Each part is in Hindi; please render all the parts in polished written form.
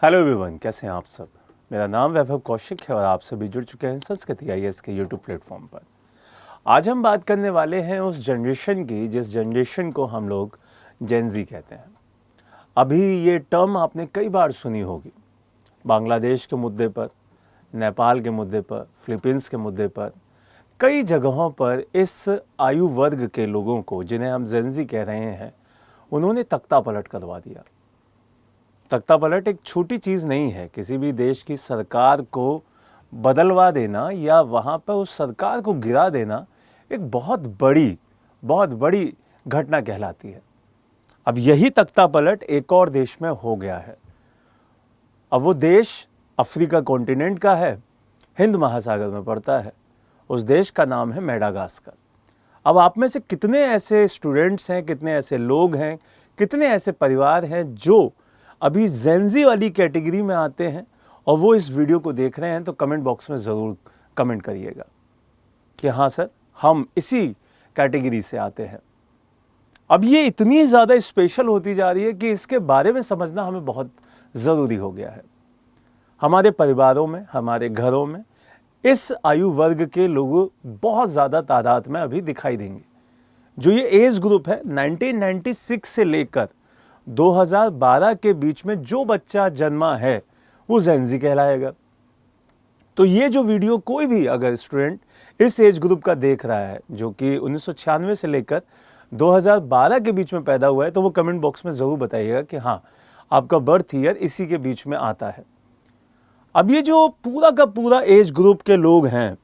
हेलो एवरीवन, कैसे हैं आप सब। मेरा नाम वैभव कौशिक है और आप सभी जुड़ चुके हैं संस्कृति आईएएस के यूट्यूब प्लेटफॉर्म पर। आज हम बात करने वाले हैं उस जनरेशन की जिस जनरेशन को हम लोग जेन ज़ी कहते हैं। अभी ये टर्म आपने कई बार सुनी होगी। बांग्लादेश के मुद्दे पर, नेपाल के मुद्दे पर, फिलीपींस के मुद्दे पर, कई जगहों पर इस आयु वर्ग के लोगों को जिन्हें हम जेन ज़ी कह रहे हैं, उन्होंने तख्ता पलट करवा दिया। तख्ता पलट एक छोटी चीज़ नहीं है। किसी भी देश की सरकार को बदलवा देना या वहाँ पर उस सरकार को गिरा देना एक बहुत बड़ी घटना कहलाती है। अब यही तख्ता पलट एक और देश में हो गया है। अब वो देश अफ्रीका कॉन्टिनेंट का है, हिंद महासागर में पड़ता है। उस देश का नाम है मेडागास्कर। अब आप में से कितने ऐसे स्टूडेंट्स हैं, कितने ऐसे लोग हैं, कितने ऐसे परिवार हैं जो अभी जेन ज़ी वाली कैटेगरी में आते हैं और वो इस वीडियो को देख रहे हैं, तो कमेंट बॉक्स में ज़रूर कमेंट करिएगा कि हाँ सर, हम इसी कैटेगरी से आते हैं। अब ये इतनी ज़्यादा स्पेशल होती जा रही है कि इसके बारे में समझना हमें बहुत ज़रूरी हो गया है। हमारे परिवारों में, हमारे घरों में इस आयु वर्ग के लोग बहुत ज़्यादा तादाद में अभी दिखाई देंगे। जो ये एज ग्रुप है 1996 से लेकर 2012 के बीच में जो बच्चा जन्मा है वो जेन ज़ी कहलाएगा। तो ये जो वीडियो कोई भी अगर स्टूडेंट इस एज ग्रुप का देख रहा है जो कि 1996 से लेकर 2012 के बीच में पैदा हुआ है, तो वो कमेंट बॉक्स में ज़रूर बताइएगा कि हाँ, आपका बर्थ ईयर इसी के बीच में आता है। अब ये जो पूरा का पूरा एज ग्रुप के लोग हैं,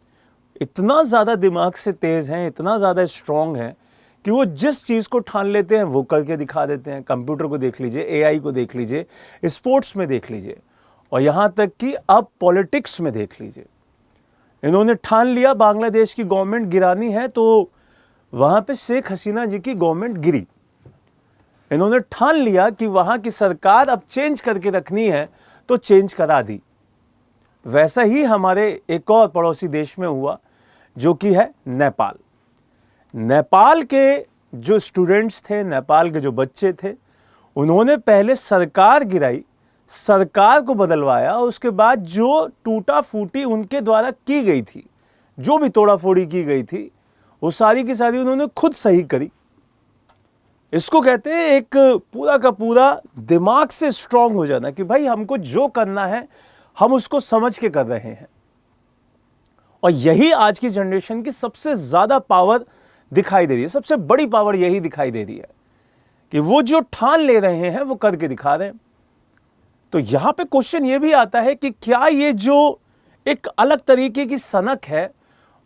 इतना ज़्यादा दिमाग से तेज़ हैं, इतना ज़्यादा स्ट्रॉन्ग हैं कि वो जिस चीज़ को ठान लेते हैं वो करके दिखा देते हैं। कंप्यूटर को देख लीजिए, एआई को देख लीजिए, स्पोर्ट्स में देख लीजिए और यहाँ तक कि अब पॉलिटिक्स में देख लीजिए। इन्होंने ठान लिया बांग्लादेश की गवर्नमेंट गिरानी है, तो वहाँ पे शेख हसीना जी की गवर्नमेंट गिरी। इन्होंने ठान लिया कि वहाँ की सरकार अब चेंज करके रखनी है, तो चेंज करा दी। वैसा ही हमारे एक और पड़ोसी देश में हुआ जो कि है नेपाल। नेपाल के जो स्टूडेंट्स थे, नेपाल के जो बच्चे थे, उन्होंने पहले सरकार गिराई, सरकार को बदलवाया और उसके बाद जो टूटा फूटी उनके द्वारा की गई थी, जो भी तोड़ा फोड़ी की गई थी, वो सारी की सारी उन्होंने खुद सही करी। इसको कहते हैं एक पूरा का पूरा दिमाग से स्ट्रांग हो जाना कि भाई हमको जो करना है हम उसको समझ के कर रहे हैं। और यही आज की जनरेशन की सबसे ज्यादा पावर दिखाई दे रही है। सबसे बड़ी पावर यही दिखाई दे रही है कि वो जो ठान ले रहे हैं वो करके दिखा रहे हैं। तो यहां पे क्वेश्चन ये भी आता है कि क्या ये जो एक अलग तरीके की सनक है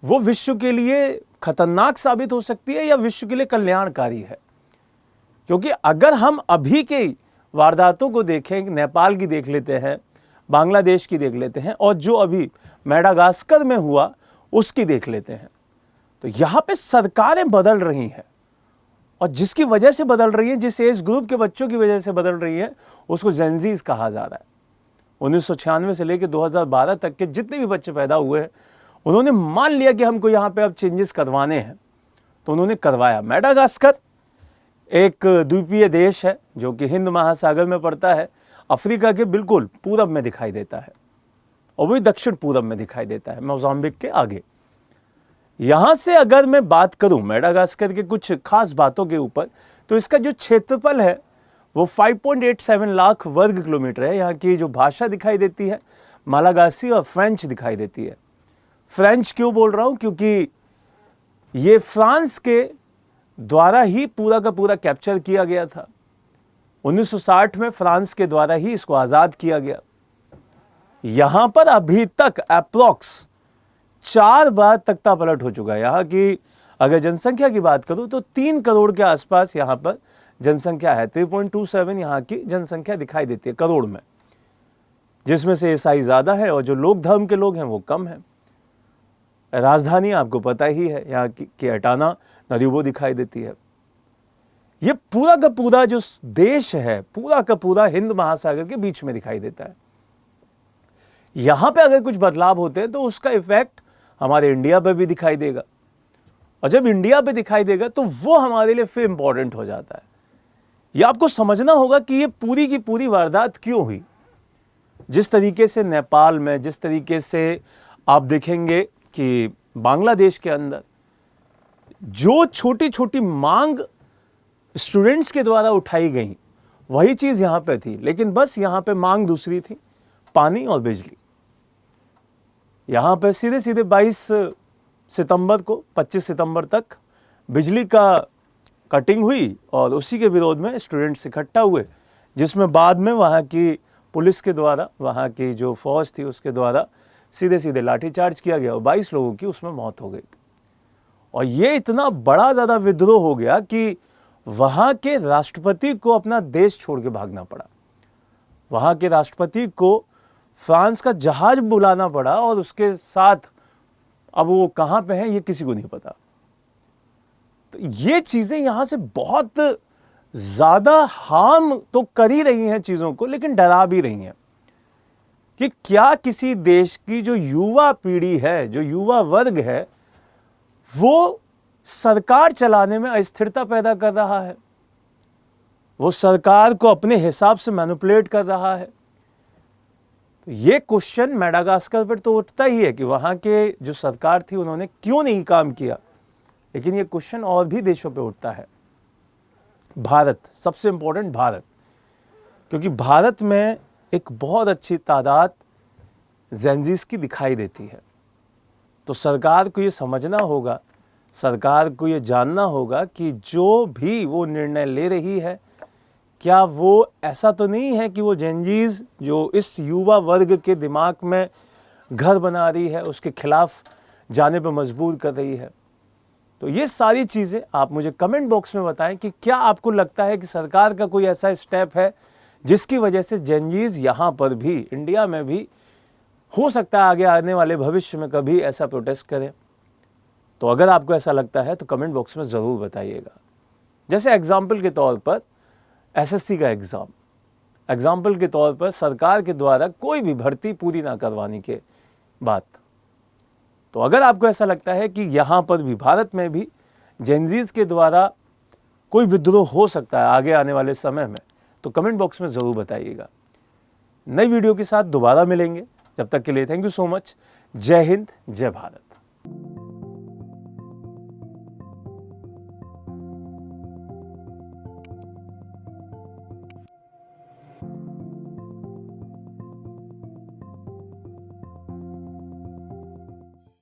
वो विश्व के लिए खतरनाक साबित हो सकती है या विश्व के लिए कल्याणकारी है। क्योंकि अगर हम अभी के वारदातों को देखें, नेपाल की देख लेते हैं, बांग्लादेश की देख लेते हैं और जो अभी मेडागास्कर में हुआ उसकी देख लेते हैं, तो यहां पे सरकारें बदल रही हैं और जिसकी वजह से बदल रही हैं, जिस एज ग्रुप के बच्चों की वजह से बदल रही है, उसको जेन ज़ीज़ कहा जा रहा है। 1996 से लेकर 2012 तक के जितने भी बच्चे पैदा हुए हैं, उन्होंने मान लिया कि हमको यहाँ पे अब चेंजेस करवाने हैं, तो उन्होंने करवाया। मेडागास्कर एक द्वीपीय देश है जो कि हिंद महासागर में पड़ता है, अफ्रीका के बिल्कुल पूरब में दिखाई देता है और वही दक्षिण पूरब में दिखाई देता है, मोजाम्बिक के आगे। यहां से अगर मैं बात करूं मेडागास्कर के कुछ खास बातों के ऊपर, तो इसका जो क्षेत्रफल है वो 5.87 लाख वर्ग किलोमीटर है। यहाँ की जो भाषा दिखाई देती है मालागासी और फ्रेंच दिखाई देती है। फ्रेंच क्यों बोल रहा हूं? क्योंकि ये फ्रांस के द्वारा ही पूरा का पूरा कैप्चर किया गया था। 1960 में फ्रांस के द्वारा ही इसको आज़ाद किया गया। यहां पर अभी तक अप्रोक्स 4 बार तख्ता पलट हो चुका है। यहाँ की अगर जनसंख्या की बात करूं तो 3 करोड़ के आसपास यहाँ पर जनसंख्या है। 3.27 यहाँ की जनसंख्या दिखाई देती है करोड़ में, जिसमें से ईसाई ज़्यादा है और जो लोक धर्म के लोग हैं वो कम है। राजधानी आपको पता ही है यहाँ की अटाना नदी वो दिखाई देती है। ये पूरा का पूरा जो देश है, पूरा का पूरा हिंद महासागर के बीच में दिखाई देता है। यहां पे अगर कुछ बदलाव होते हैं तो उसका इफेक्ट हमारे इंडिया पे भी दिखाई देगा, और जब इंडिया पे दिखाई देगा तो वो हमारे लिए फिर इंपॉर्टेंट हो जाता है। ये आपको समझना होगा कि ये पूरी की पूरी वारदात क्यों हुई। जिस तरीके से नेपाल में, जिस तरीके से आप देखेंगे कि बांग्लादेश के अंदर जो छोटी छोटी मांग स्टूडेंट्स के द्वारा उठाई गई, वही चीज़ यहाँ पे थी, लेकिन बस यहाँ पे मांग दूसरी थी, पानी और बिजली। यहाँ पे सीधे सीधे 22 सितंबर को 25 सितंबर तक बिजली का कटिंग हुई और उसी के विरोध में स्टूडेंट्स इकट्ठा हुए, जिसमें बाद में वहाँ की पुलिस के द्वारा, वहाँ की जो फौज थी उसके द्वारा सीधे सीधे लाठीचार्ज किया गया और 22 लोगों की उसमें मौत हो गई। और ये इतना बड़ा ज़्यादा विद्रोह हो गया कि वहाँ के राष्ट्रपति को अपना देश छोड़ के भागना पड़ा। वहाँ के राष्ट्रपति को फ्रांस का जहाज बुलाना पड़ा और उसके साथ अब वो कहाँ पे हैं ये किसी को नहीं पता। तो ये चीज़ें यहाँ से बहुत ज़्यादा हार्म तो कर ही रही हैं चीज़ों को, लेकिन डरा भी रही हैं कि क्या किसी देश की जो युवा पीढ़ी है, जो युवा वर्ग है, वो सरकार चलाने में अस्थिरता पैदा कर रहा है, वो सरकार को अपने हिसाब से मैनिपुलेट कर रहा है। तो ये क्वेश्चन मेडागास्कर पर तो उठता ही है कि वहाँ के जो सरकार थी उन्होंने क्यों नहीं काम किया, लेकिन ये क्वेश्चन और भी देशों पे उठता है। भारत, सबसे इम्पोर्टेंट भारत, क्योंकि भारत में एक बहुत अच्छी तादाद जेनजीज की दिखाई देती है। तो सरकार को ये समझना होगा, सरकार को ये जानना होगा कि जो भी वो निर्णय ले रही है, क्या वो ऐसा तो नहीं है कि वो जेनजीज जो इस युवा वर्ग के दिमाग में घर बना रही है, उसके खिलाफ जाने पर मजबूर कर रही है। तो ये सारी चीज़ें आप मुझे कमेंट बॉक्स में बताएं कि क्या आपको लगता है कि सरकार का कोई ऐसा स्टेप है जिसकी वजह से जेनजीज यहाँ पर भी, इंडिया में भी हो सकता है आगे आने वाले भविष्य में कभी ऐसा प्रोटेस्ट करें। तो अगर आपको ऐसा लगता है तो कमेंट बॉक्स में ज़रूर बताइएगा। जैसे एग्जाम्पल के तौर पर एसएससी का एग्जाम्पल के तौर पर सरकार के द्वारा कोई भी भर्ती पूरी ना करवाने के बात। तो अगर आपको ऐसा लगता है कि यहाँ पर भी, भारत में भी जेनजीज के द्वारा कोई विद्रोह हो सकता है आगे आने वाले समय में, तो कमेंट बॉक्स में ज़रूर बताइएगा। नई वीडियो के साथ दोबारा मिलेंगे, जब तक के लिए थैंक यू सो मच। जय हिंद, जय भारत।